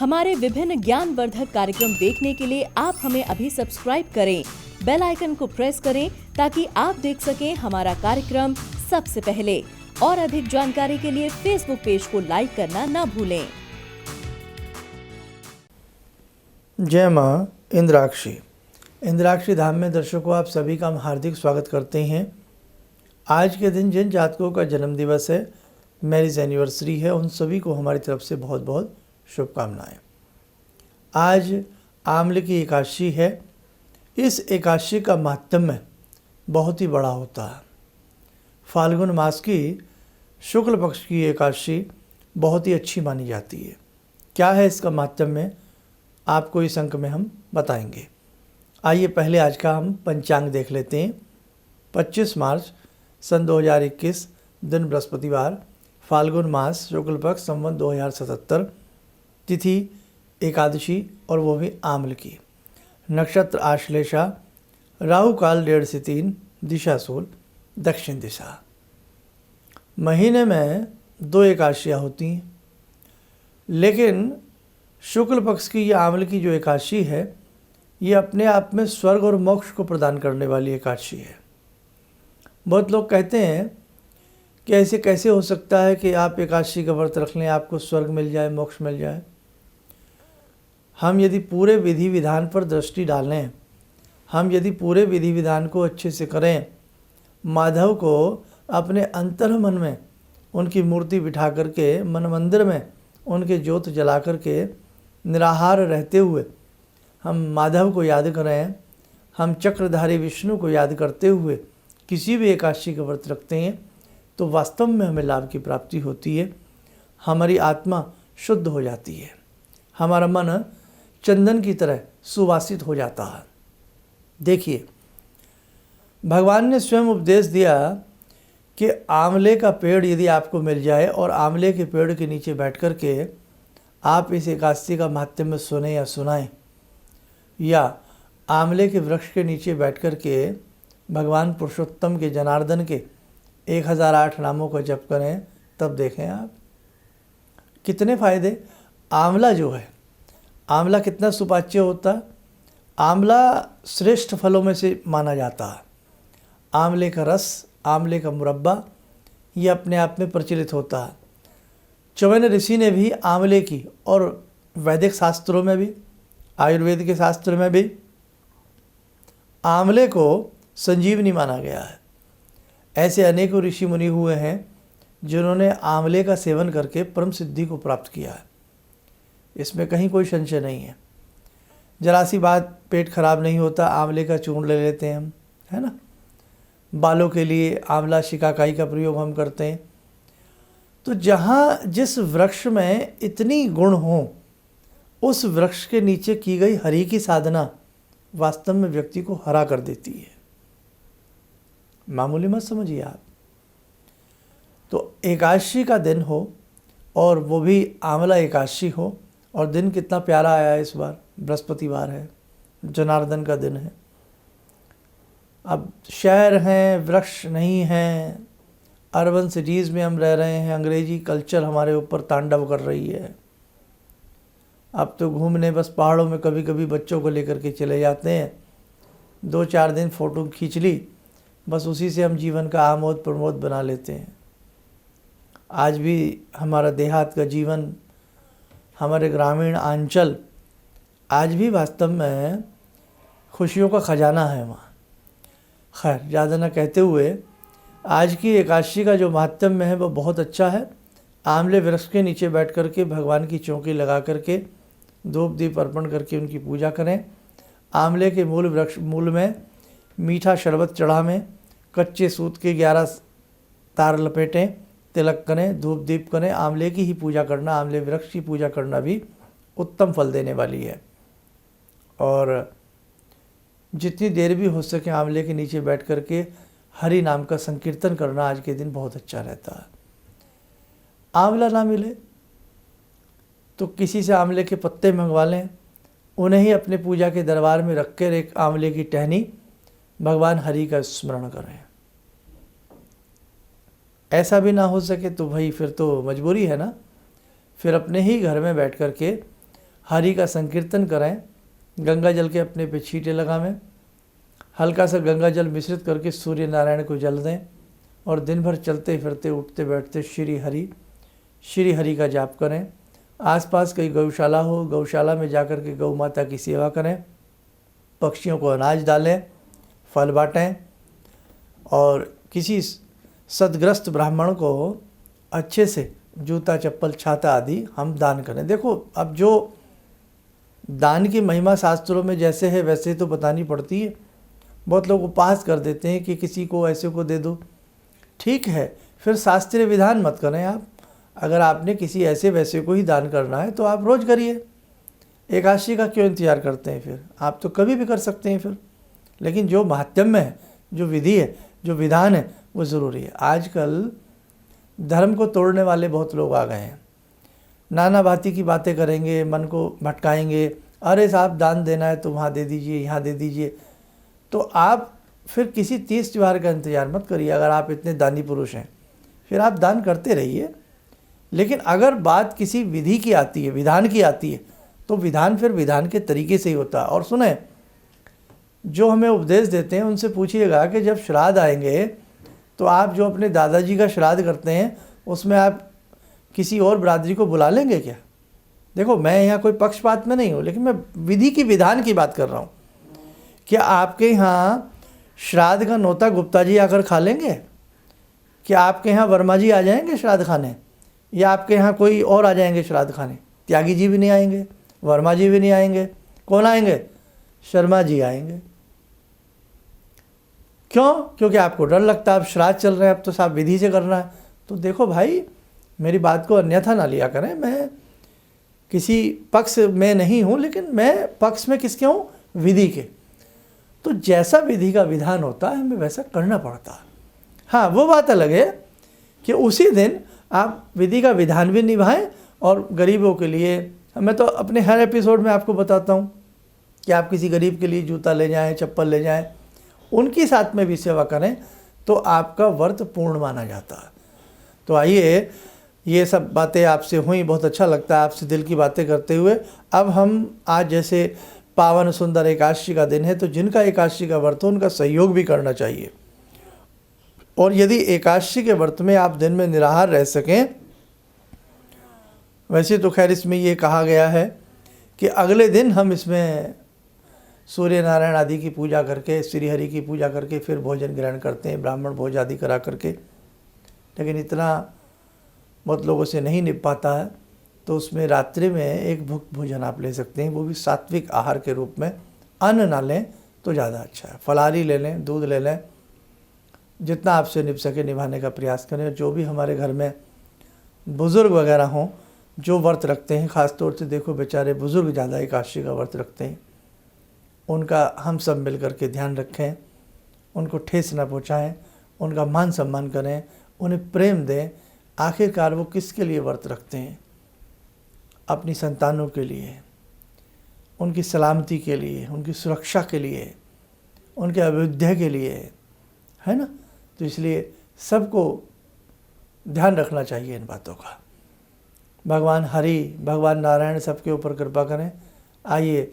हमारे विभिन्न ज्ञानवर्धक कार्यक्रम देखने के लिए आप हमें अभी सब्सक्राइब करें, बेल आइकन को प्रेस करें ताकि आप देख सकें हमारा कार्यक्रम सबसे पहले। और अधिक जानकारी के लिए फेसबुक पेज को लाइक करना ना भूलें। जय माँ इंद्राक्षी। इंद्राक्षी धाम में दर्शकों आप सभी का हम हार्दिक स्वागत करते हैं। आज के दिन जिन जातकों का जन्म दिवस है, मैरिज एनिवर्सरी है, उन सभी को हमारी तरफ से बहुत बहुत शुभकामनाएं। आज आम्ल की एकादशी है। इस एकादशी का महात्म्य बहुत ही बड़ा होता है। फाल्गुन मास की शुक्ल पक्ष की एकादशी बहुत ही अच्छी मानी जाती है। क्या है इसका महात्म्य, आपको इस अंक में हम बताएंगे। आइए पहले आज का हम पंचांग देख लेते हैं। 25 मार्च सन 2021, दिन बृहस्पतिवार, फाल्गुन मास शुक्ल पक्ष, संवत 2077, तिथि एकादशी और वो भी आम्ल की, नक्षत्र आश्लेषा, राहु काल 1:30 से 3, दिशा सूल दक्षिण दिशा। महीने में 2 एकादशियाँ होती हैं, लेकिन शुक्ल पक्ष की ये आम्ल की जो एकादशी है, ये अपने आप में स्वर्ग और मोक्ष को प्रदान करने वाली एकादशी है। बहुत लोग कहते हैं कि ऐसे कैसे हो सकता है कि आप एकादशी का व्रत रख लें, आपको स्वर्ग मिल जाए, मोक्ष मिल जाए। हम यदि पूरे विधि विधान पर दृष्टि डालें, हम यदि पूरे विधि विधान को अच्छे से करें, माधव को अपने अंतर मन में उनकी मूर्ति बिठा करके, मन मंदिर में उनके ज्योत जला करके, निराहार रहते हुए हम माधव को याद करें, हम चक्रधारी विष्णु को याद करते हुए किसी भी एकादशी का व्रत रखते हैं, तो वास्तव में हमें लाभ की प्राप्ति होती है। हमारी आत्मा शुद्ध हो जाती है, हमारा मन चंदन की तरह सुवासित हो जाता है। देखिए, भगवान ने स्वयं उपदेश दिया कि आंवले का पेड़ यदि आपको मिल जाए और आंवले के पेड़ के नीचे बैठ कर के आप इस एकादशी का महात्म्य सुने या सुनाएं, या आंवले के वृक्ष के नीचे बैठ कर के भगवान पुरुषोत्तम के, जनार्दन के 1008 नामों का जप करें, तब देखें आप कितने फ़ायदे। आंवला जो है, आंवला कितना सुपाच्य होता है। आंवला श्रेष्ठ फलों में से माना जाता है। आंवले का रस, आंवले का मुरब्बा, ये अपने आप में प्रचलित होता है। च्यवन ऋषि ने भी आंवले की, और वैदिक शास्त्रों में भी, आयुर्वेद के शास्त्र में भी आंवले को संजीवनी माना गया है। ऐसे अनेकों ऋषि मुनि हुए हैं जिन्होंने आंवले का सेवन करके परम सिद्धि को प्राप्त किया है। इसमें कहीं कोई संशय नहीं है। जरा सी बात, पेट खराब नहीं होता, आंवले का चूर्ण ले लेते हैं हम, है ना। बालों के लिए आंवला शिकाकाई का प्रयोग हम करते हैं। तो जहाँ जिस वृक्ष में इतनी गुण हो, उस वृक्ष के नीचे की गई हरि की साधना वास्तव में व्यक्ति को हरा कर देती है। मामूली मत समझिए आप। तो एकादशी का दिन हो, और वो भी आंवला एकादशी हो, और दिन कितना प्यारा आया है इस बार, बृहस्पतिवार है, जनार्दन का दिन है। अब शहर हैं, वृक्ष नहीं हैं, अर्बन सिटीज़ में हम रह रहे हैं, अंग्रेजी कल्चर हमारे ऊपर तांडव कर रही है। अब तो घूमने बस पहाड़ों में कभी कभी बच्चों को लेकर के चले जाते हैं, 2-4 दिन फ़ोटो खींच ली, बस उसी से हम जीवन का आमोद प्रमोद बना लेते हैं। आज भी हमारा देहात का जीवन, हमारे ग्रामीण आंचल आज भी वास्तव में खुशियों का खजाना है वहाँ। खैर, ज़्यादा न कहते हुए, आज की एकादशी का जो महात्म्य है वो बहुत अच्छा है। आंवले वृक्ष के नीचे बैठ कर के भगवान की चौकी लगा करके धूप दीप अर्पण करके उनकी पूजा करें। आंवले के मूल में मीठा शरबत चढ़ावें, कच्चे सूत के 11 तार लपेटें, तिलक करें, धूप दीप करें। आंवले की ही पूजा करना, आंवले वृक्ष की पूजा करना भी उत्तम फल देने वाली है। और जितनी देर भी हो सके आंवले के नीचे बैठ कर के हरि नाम का संकीर्तन करना आज के दिन बहुत अच्छा रहता है। आंवला ना मिले तो किसी से आंवले के पत्ते मंगवा लें, उन्हें ही अपने पूजा के दरबार में रख कर एक आंवले की टहनी भगवान हरि का स्मरण करें। ऐसा भी ना हो सके तो भाई फिर तो मजबूरी है ना, फिर अपने ही घर में बैठ कर के हरि का संकीर्तन करें, गंगा जल के अपने पे छींटे लगावें, हल्का सा गंगा जल मिश्रित करके सूर्य नारायण को जल दें और दिन भर चलते फिरते उठते बैठते श्री हरि का जाप करें। आसपास कहीं गौशाला हो, गौशाला में जाकर के गौ माता की सेवा करें, पक्षियों को अनाज डालें, फल बाँटें और किसी सदग्रस्त ब्राह्मण को अच्छे से जूता चप्पल छाता आदि हम दान करें। देखो, अब जो दान की महिमा शास्त्रों में जैसे है वैसे तो बतानी पड़ती है। बहुत लोग उपहास कर देते हैं कि किसी को ऐसे को दे दो, ठीक है, फिर शास्त्रीय विधान मत करें आप। अगर आपने किसी ऐसे वैसे को ही दान करना है तो आप रोज़ करिए, एकादशी का क्यों इंतजार करते हैं? फिर आप तो कभी भी कर सकते हैं फिर। लेकिन जो महात्म्य है, जो विधि है, जो विधान है, वो ज़रूरी है। आजकल धर्म को तोड़ने वाले बहुत लोग आ गए हैं, नाना भांति की बातें करेंगे, मन को भटकाएंगे। अरे साहब, दान देना है तो वहाँ दे दीजिए, यहाँ दे दीजिए। तो आप फिर किसी तीज त्योहार का इंतजार मत करिए। अगर आप इतने दानी पुरुष हैं, फिर आप दान करते रहिए। लेकिन अगर बात किसी विधि की आती है, विधान की आती है, तो विधान फिर विधान के तरीके से ही होता है। और सुने, जो हमें उपदेश देते हैं उनसे पूछिएगा कि जब श्राद्ध आएंगे तो आप जो अपने दादाजी का श्राद्ध करते हैं उसमें आप किसी और बिरादरी को बुला लेंगे क्या? देखो, मैं यहाँ कोई पक्षपात में नहीं हूँ, लेकिन मैं विधि की विधान की बात कर रहा हूँ। क्या आपके यहाँ श्राद्ध का नोता गुप्ता जी आकर खा लेंगे? क्या आपके यहाँ वर्मा जी आ जाएंगे श्राद्ध खाने? या आपके यहाँ कोई और आ जाएंगे श्राद्ध खाने? त्यागी जी भी नहीं आएंगे, वर्मा जी भी नहीं आएंगे। कौन आएंगे? शर्मा जी आएंगे। क्यों? क्योंकि आपको डर लगता है, अब श्राद्ध चल रहे हैं, अब तो साहब विधि से करना है। तो देखो भाई, मेरी बात को अन्यथा ना लिया करें। मैं किसी पक्ष में नहीं हूँ, लेकिन मैं पक्ष में किसके हूँ? विधि के। तो जैसा विधि का विधान होता है हमें वैसा करना पड़ता है। हाँ, वो बात अलग है कि उसी दिन आप विधि का विधान भी निभाएं और गरीबों के लिए। मैं तो अपने हर एपिसोड में आपको बताता हूँ कि आप किसी गरीब के लिए जूता ले जाएं, चप्पल ले जाएं, उनकी साथ में भी सेवा करें तो आपका व्रत पूर्ण माना जाता है। तो आइए, ये सब बातें आपसे हुई, बहुत अच्छा लगता है आपसे दिल की बातें करते हुए। अब हम आज जैसे पावन सुंदर एकादशी का दिन है, तो जिनका एकादशी का व्रत हो उनका सहयोग भी करना चाहिए। और यदि एकादशी के व्रत में आप दिन में निराहार रह सकें, वैसे तो खैर इसमें ये कहा गया है कि अगले दिन हम इसमें सूर्य नारायण आदि की पूजा करके, श्री हरि की पूजा करके फिर भोजन ग्रहण करते हैं, ब्राह्मण भोज आदि करा करके। लेकिन इतना बहुत लोगों से नहीं निप पाता है, तो उसमें रात्रि में एक भुक्त भोजन आप ले सकते हैं, वो भी सात्विक आहार के रूप में। अन्न ना लें तो ज़्यादा अच्छा है, फलाहारी ले लें, दूध ले लें, जितना आपसे निभ सके निभाने का प्रयास करें। और जो भी हमारे घर में बुज़ुर्ग वगैरह हों जो व्रत रखते हैं, ख़ास तौर से देखो बेचारे बुज़ुर्ग ज़्यादा एकादशी का व्रत रखते हैं, उनका हम सब मिल कर के ध्यान रखें, उनको ठेस न पहुँचाएँ, उनका मान सम्मान करें, उन्हें प्रेम दें। आखिरकार वो किसके लिए व्रत रखते हैं? अपनी संतानों के लिए, उनकी सलामती के लिए, उनकी सुरक्षा के लिए, उनके अभ्युदय के लिए, है ना? तो इसलिए सबको ध्यान रखना चाहिए इन बातों का। भगवान हरि, भगवान नारायण सबके ऊपर कृपा करें। आइए,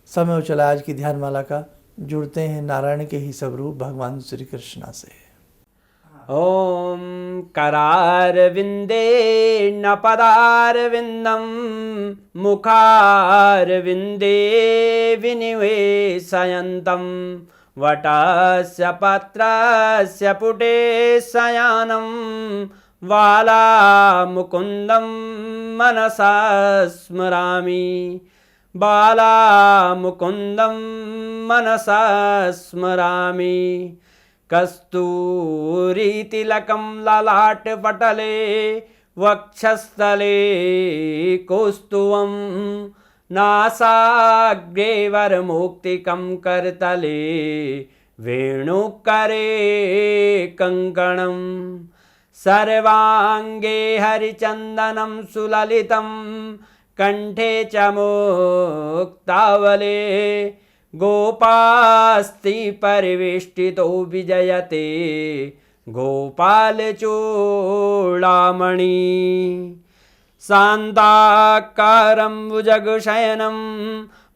समय हो चला आज की ध्यानमाला का, जुड़ते हैं नारायण के ही सब रूप भगवान श्री कृष्णा से। ॐ करारविन्दे न पदारविन्दं मुखारविन्दे विनिवेशयन्तं वटस्य पत्रस्य पुटे शयनं बालामुकुन्दं मनसा स्मरामि, बालामुकुन्दं मनसा स्मरामि। कस्तूरीतिलकं ललाटपटले वक्षस्थले कौस्तुभं नासाग्रे वरमौक्तिकं करतले वेणुकरे कङ्कणं सर्वाङ्गे हरिचन्दनं सुललितं कंठे च मुक्तावले गोपास्ति परिवेष्टितो विजयते गोपालचूडामणि शान्ताकारं भुजगशयनं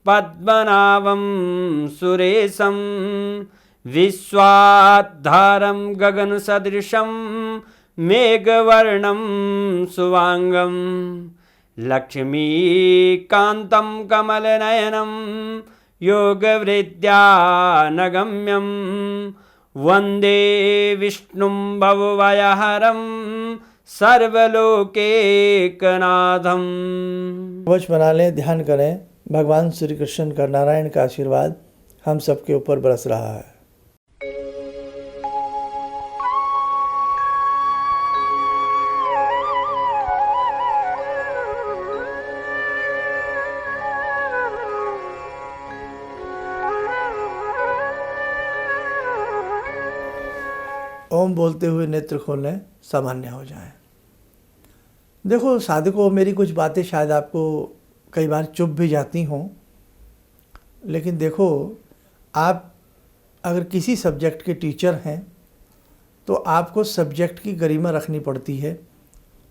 पद्मनाभं सुरेशं विश्वाधारं गगनसदृशं मेघवर्णं शुभांगं लक्ष्मीकान्तं कमलनयनं योगवृद्ध्यानगम्यं वन्दे विष्णुं भवभयहरं सर्वलोकैकनाथं। कवच बना लें, ध्यान करें, भगवान श्री कृष्ण का नारायण का आशीर्वाद हम सबके ऊपर बरस रहा है। ओम बोलते हुए नेत्र खोलें, सामान्य हो जाएं। देखो साधकों, मेरी कुछ बातें शायद आपको कई बार चुभ भी जाती हों, लेकिन देखो, आप अगर किसी सब्जेक्ट के टीचर हैं तो आपको सब्जेक्ट की गरिमा रखनी पड़ती है।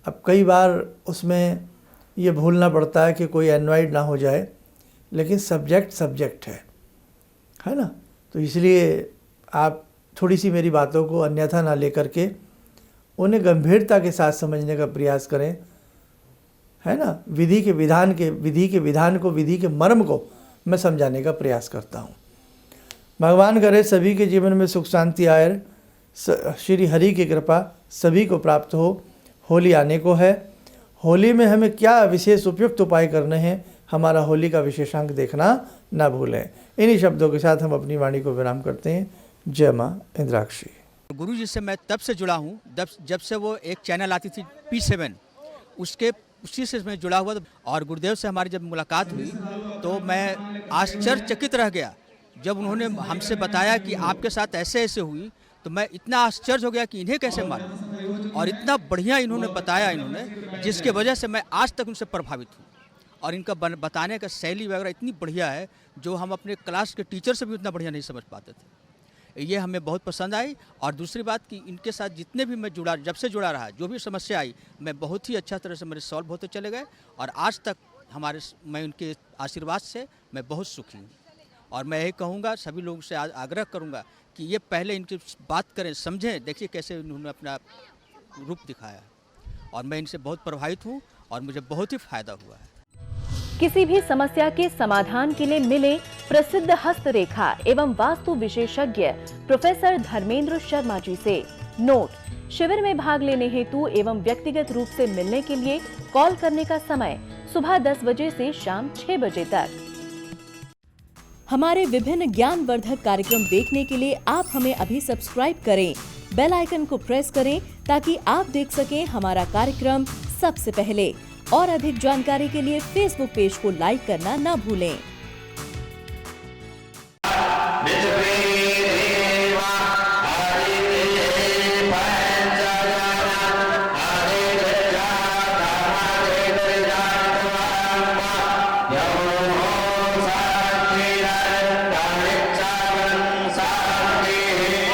अब कई बार उसमें ये भूलना पड़ता है कि कोई एनवाइड ना हो जाए, लेकिन सब्जेक्ट है ना। तो इसलिए आप थोड़ी सी मेरी बातों को अन्यथा ना लेकर के उन्हें गंभीरता के साथ समझने का प्रयास करें, है ना। विधि के विधान को, विधि के मर्म को मैं समझाने का प्रयास करता हूँ। भगवान करे सभी के जीवन में सुख शांति आए, श्री हरि की कृपा सभी को प्राप्त हो। होली आने को है, होली में हमें क्या विशेष उपयुक्त उपाय करने हैं, हमारा होली का विशेषांक देखना ना भूलें। इन्हीं शब्दों के साथ हम अपनी वाणी को विराम करते हैं। जय माँ इंद्राक्षी। गुरु जी से मैं तब से जुड़ा हूँ जब से वो एक चैनल आती थी P7, उसी से मैं जुड़ा हुआ। और गुरुदेव से हमारी जब मुलाकात हुई तो मैं आश्चर्यचकित रह गया जब उन्होंने हमसे बताया कि आपके साथ ऐसे ऐसे हुई। तो मैं इतना आश्चर्य हो गया कि इन्हें कैसे मालूम, और इतना बढ़िया इन्होंने बताया, जिसके वजह से मैं आज तक उनसे प्रभावित हूँ। और इनका बताने का शैली वगैरह इतनी बढ़िया है जो हम अपने क्लास के टीचर से भी उतना बढ़िया नहीं समझ पाते थे। ये हमें बहुत पसंद आई। और दूसरी बात कि इनके साथ जितने भी मैं जब से जुड़ा रहा, जो भी समस्या आई, मैं बहुत ही अच्छा तरह से मेरे सॉल्व होते चले गए। और आज तक मैं उनके आशीर्वाद से मैं बहुत सुखी हूँ। और मैं यही कहूँगा, सभी लोगों से आग्रह करूँगा कि ये पहले इनकी बात करें, समझें। देखिए कैसे इन्होंने अपना रूप दिखाया, और मैं इनसे बहुत प्रभावित हूँ और मुझे बहुत ही फायदा हुआ है। किसी भी समस्या के समाधान के लिए मिले प्रसिद्ध हस्तरेखा एवं वास्तु विशेषज्ञ प्रोफेसर धर्मेंद्र शर्मा जी से। नोट: शिविर में भाग लेने हेतु एवं व्यक्तिगत रूप से मिलने के लिए कॉल करने का समय सुबह 10 बजे से शाम 6 बजे तक। हमारे विभिन्न ज्ञानवर्धक कार्यक्रम देखने के लिए आप हमें अभी सब्सक्राइब करें, बेल आइकन को प्रेस करें ताकि आप देख सकें हमारा कार्यक्रम सबसे पहले। और अधिक जानकारी के लिए फेसबुक पेज को लाइक करना ना भूलें।